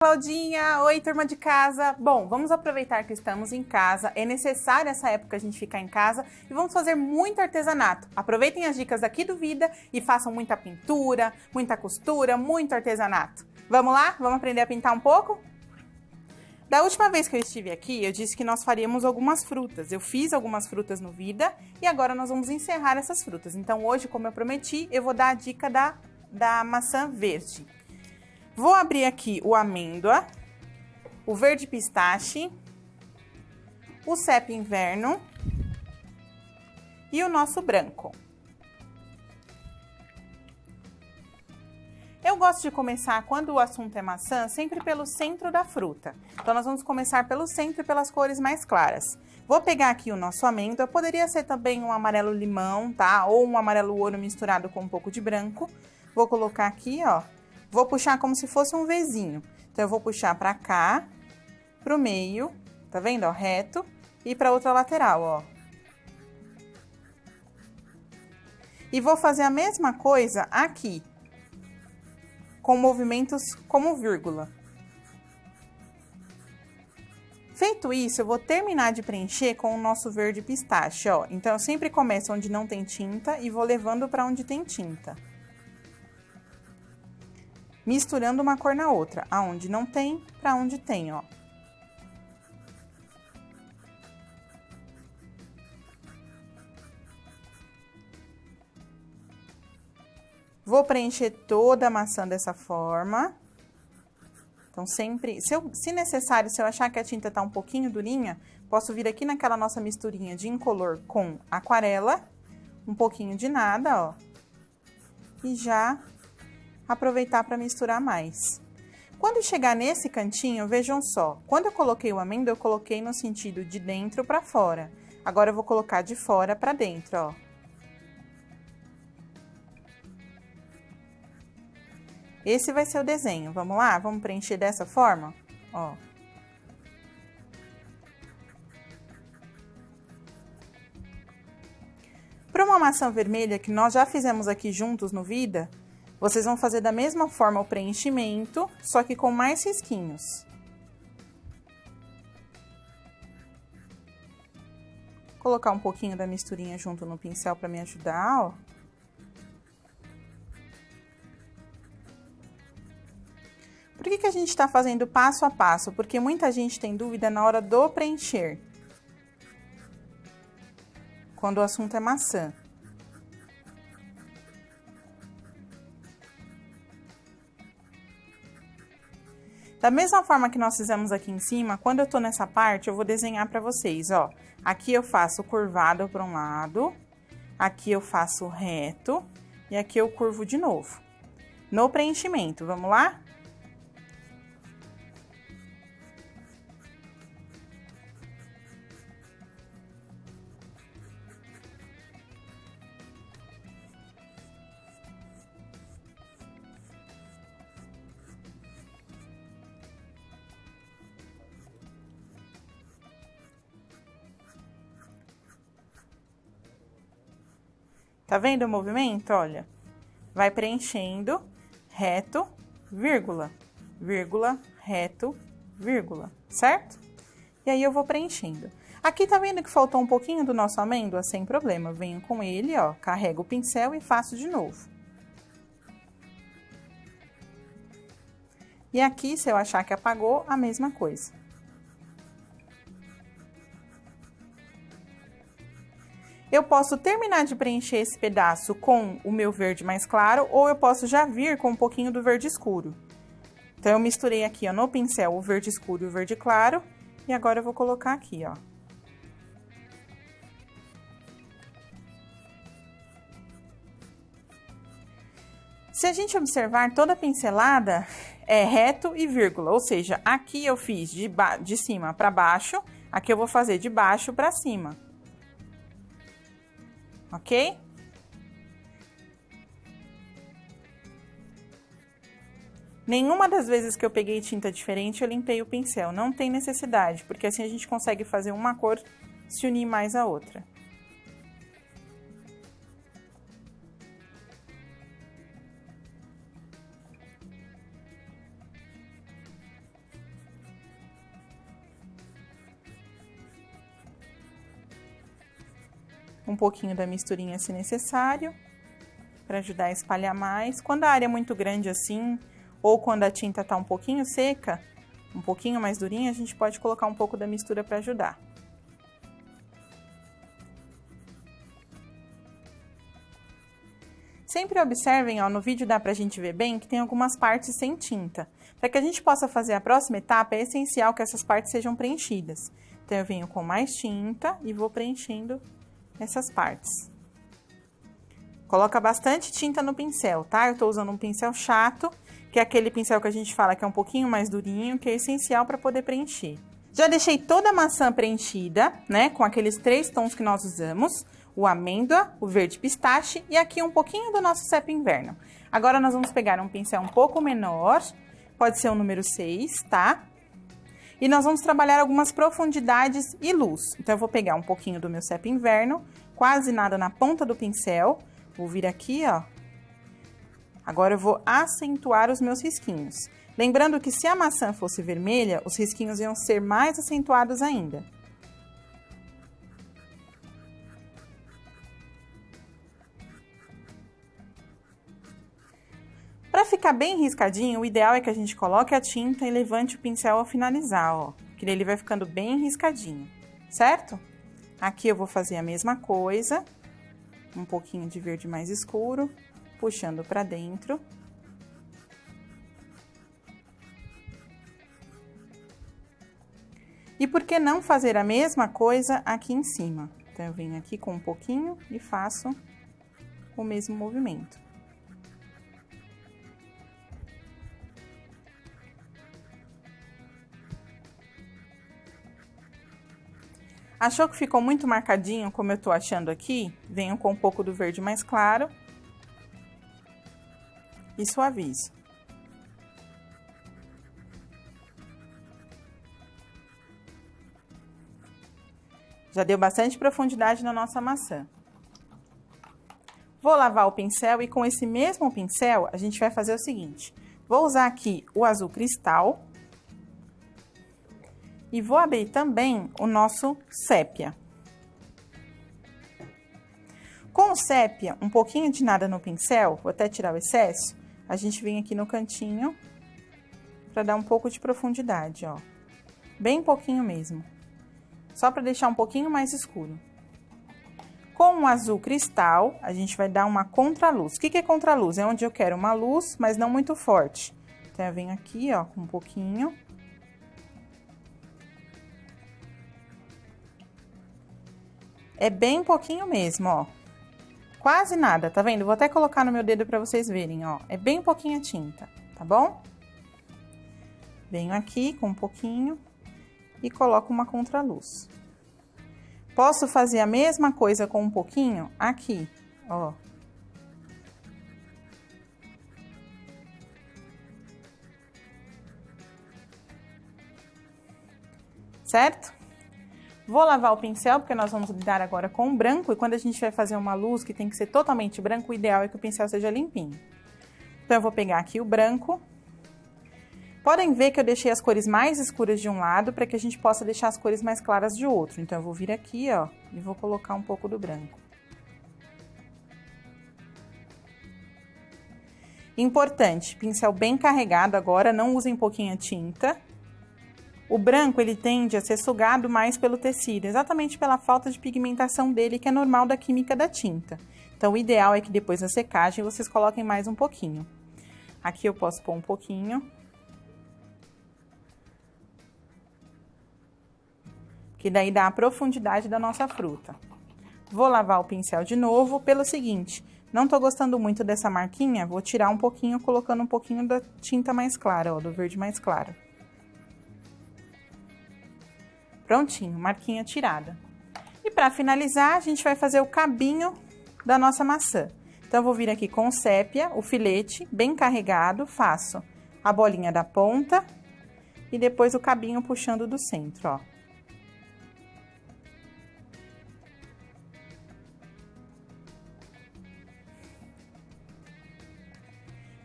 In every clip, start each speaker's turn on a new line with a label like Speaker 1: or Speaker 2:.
Speaker 1: Claudinha, oi turma de casa. Bom, vamos aproveitar que estamos em casa, é necessário essa época a gente ficar em casa e vamos fazer muito artesanato. Aproveitem as dicas aqui do Vida e façam muita pintura, muita costura, muito artesanato. Vamos lá? Vamos aprender a pintar um pouco? Da última vez que eu estive aqui, eu disse que nós faríamos algumas frutas. Eu fiz algumas frutas no Vida e agora nós vamos encerrar essas frutas. Então hoje, como eu prometi, eu vou dar a dica da maçã verde. Vou abrir aqui o amêndoa, o verde pistache, o cepa inverno e o nosso branco. Eu gosto de começar, quando o assunto é maçã, sempre pelo centro da fruta. Então, nós vamos começar pelo centro e pelas cores mais claras. Vou pegar aqui o nosso amêndoa, poderia ser também um amarelo limão, tá? Ou um amarelo ouro misturado com um pouco de branco. Vou colocar aqui, ó. Vou puxar como se fosse um Vzinho. Então, eu vou puxar pra cá, pro meio, tá vendo, ó, reto, e pra outra lateral, ó. E vou fazer a mesma coisa aqui, com movimentos como vírgula. Feito isso, eu vou terminar de preencher com o nosso verde pistache, ó. Então, eu sempre começo onde não tem tinta e vou levando pra onde tem tinta. Misturando uma cor na outra, aonde não tem, pra onde tem, ó. Vou preencher toda a maçã dessa forma. Então, sempre, se necessário, se eu achar que a tinta tá um pouquinho durinha, posso vir aqui naquela nossa misturinha de incolor com aquarela, um pouquinho de nada, ó. E já aproveitar para misturar mais. Quando chegar nesse cantinho, vejam só, quando eu coloquei o amêndoa, eu coloquei no sentido de dentro para fora. Agora, eu vou colocar de fora para dentro, ó. Esse vai ser o desenho, vamos lá? Vamos preencher dessa forma, ó. Para uma maçã vermelha que nós já fizemos aqui juntos no Vida, vocês vão fazer da mesma forma o preenchimento, só que com mais risquinhos. Vou colocar um pouquinho da misturinha junto no pincel para me ajudar, ó. Por que a gente está fazendo passo a passo? Porque muita gente tem dúvida na hora do preencher. Quando o assunto é maçã. Da mesma forma que nós fizemos aqui em cima, quando eu tô nessa parte, eu vou desenhar pra vocês, ó. Aqui eu faço curvado para um lado, aqui eu faço reto e aqui eu curvo de novo. No preenchimento, vamos lá? Tá vendo o movimento? Olha, vai preenchendo, reto, vírgula, vírgula, reto, vírgula, certo? E aí, eu vou preenchendo. Aqui, tá vendo que faltou um pouquinho do nosso amêndoa? Sem problema, venho com ele, ó, carrego o pincel e faço de novo. E aqui, se eu achar que apagou, a mesma coisa. Eu posso terminar de preencher esse pedaço com o meu verde mais claro, ou eu posso já vir com um pouquinho do verde escuro. Então, eu misturei aqui, ó, no pincel o verde escuro e o verde claro, e agora eu vou colocar aqui, ó. Se a gente observar, toda a pincelada é reto e vírgula, ou seja, aqui eu fiz de cima para baixo, aqui eu vou fazer de baixo para cima. Ok? Nenhuma das vezes que eu peguei tinta diferente, eu limpei o pincel. Não tem necessidade, porque assim a gente consegue fazer uma cor se unir mais à outra. um pouquinho da misturinha se necessário, para ajudar a espalhar mais. Quando a área é muito grande assim, ou quando a tinta tá um pouquinho seca, um pouquinho mais durinha, a gente pode colocar um pouco da mistura para ajudar. Sempre observem, ó, no vídeo dá pra gente ver bem que tem algumas partes sem tinta. Para que a gente possa fazer a próxima etapa, é essencial que essas partes sejam preenchidas. Então, eu venho com mais tinta e vou preenchendo essas partes. Coloca bastante tinta no pincel, tá? Eu tô usando um pincel chato, que é aquele pincel que a gente fala que é um pouquinho mais durinho, que é essencial para poder preencher. Já deixei toda a maçã preenchida, né? Com aqueles 3 tons que nós usamos. O amêndoa, o verde pistache e aqui um pouquinho do nosso Sepia Inverno. Agora, nós vamos pegar um pincel um pouco menor, pode ser o número 6, tá? E nós vamos trabalhar algumas profundidades e luz. Então, eu vou pegar um pouquinho do meu Sepia Inverno, quase nada na ponta do pincel, vou vir aqui, ó. Agora, eu vou acentuar os meus risquinhos. Lembrando que se a maçã fosse vermelha, os risquinhos iam ser mais acentuados ainda. Para ficar bem riscadinho, o ideal é que a gente coloque a tinta e levante o pincel ao finalizar, ó. Que ele vai ficando bem riscadinho, certo? Aqui eu vou fazer a mesma coisa. Um pouquinho de verde mais escuro, puxando para dentro. E por que não fazer a mesma coisa aqui em cima? Então, eu venho aqui com um pouquinho e faço o mesmo movimento. Achou que ficou muito marcadinho, como eu tô achando aqui? Venho com um pouco do verde mais claro e suavizo. Já deu bastante profundidade na nossa maçã. Vou lavar o pincel e com esse mesmo pincel, a gente vai fazer o seguinte. Vou usar aqui o azul cristal. E vou abrir também o nosso sépia. Com o sépia, um pouquinho de nada no pincel, vou até tirar o excesso, a gente vem aqui no cantinho para dar um pouco de profundidade, ó. Bem pouquinho mesmo. Só para deixar um pouquinho mais escuro. Com o azul cristal, a gente vai dar uma contraluz. O que é contraluz? É onde eu quero uma luz, mas não muito forte. Então, eu venho aqui, ó, com um pouquinho. É bem pouquinho mesmo, ó. Quase nada, tá vendo? Vou até colocar no meu dedo pra vocês verem, ó. É bem pouquinha tinta, tá bom? Venho aqui com um pouquinho e coloco uma contraluz. Posso fazer a mesma coisa com um pouquinho aqui, ó. Certo? Vou lavar o pincel, porque nós vamos lidar agora com o branco. E quando a gente vai fazer uma luz que tem que ser totalmente branco, o ideal é que o pincel seja limpinho. Então, eu vou pegar aqui o branco. Podem ver que eu deixei as cores mais escuras de um lado, para que a gente possa deixar as cores mais claras de outro. Então, eu vou vir aqui, ó, e vou colocar um pouco do branco. Importante, pincel bem carregado agora, não usem pouquinha tinta. O branco, ele tende a ser sugado mais pelo tecido, exatamente pela falta de pigmentação dele, que é normal da química da tinta. Então, o ideal é que depois da secagem, vocês coloquem mais um pouquinho. Aqui eu posso pôr um pouquinho. Que daí dá a profundidade da nossa fruta. Vou lavar o pincel de novo pelo seguinte, não tô gostando muito dessa marquinha, vou tirar um pouquinho, colocando um pouquinho da tinta mais clara, ó, do verde mais claro. Prontinho, marquinha tirada. E para finalizar, a gente vai fazer o cabinho da nossa maçã. Então, eu vou vir aqui com o sépia, o filete, bem carregado, faço a bolinha da ponta e depois o cabinho puxando do centro, ó.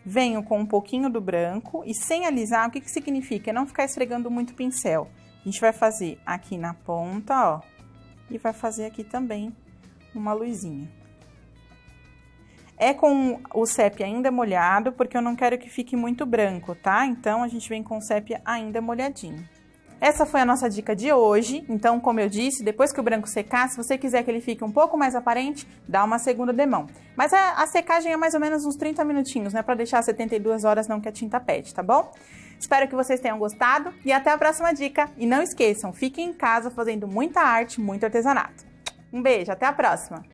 Speaker 1: Venho com um pouquinho do branco e sem alisar, o que significa? É não ficar esfregando muito o pincel. A gente vai fazer aqui na ponta, ó, e vai fazer aqui também uma luzinha. É com o sépia ainda molhado, porque eu não quero que fique muito branco, tá? Então, a gente vem com o sépia ainda molhadinho. Essa foi a nossa dica de hoje. Então, como eu disse, depois que o branco secar, se você quiser que ele fique um pouco mais aparente, dá uma segunda demão. Mas a secagem é mais ou menos uns 30 minutinhos, né? Pra deixar 72 horas não que a tinta pede, tá bom? Espero que vocês tenham gostado e até a próxima dica. E não esqueçam, fiquem em casa fazendo muita arte, muito artesanato. Um beijo, até a próxima!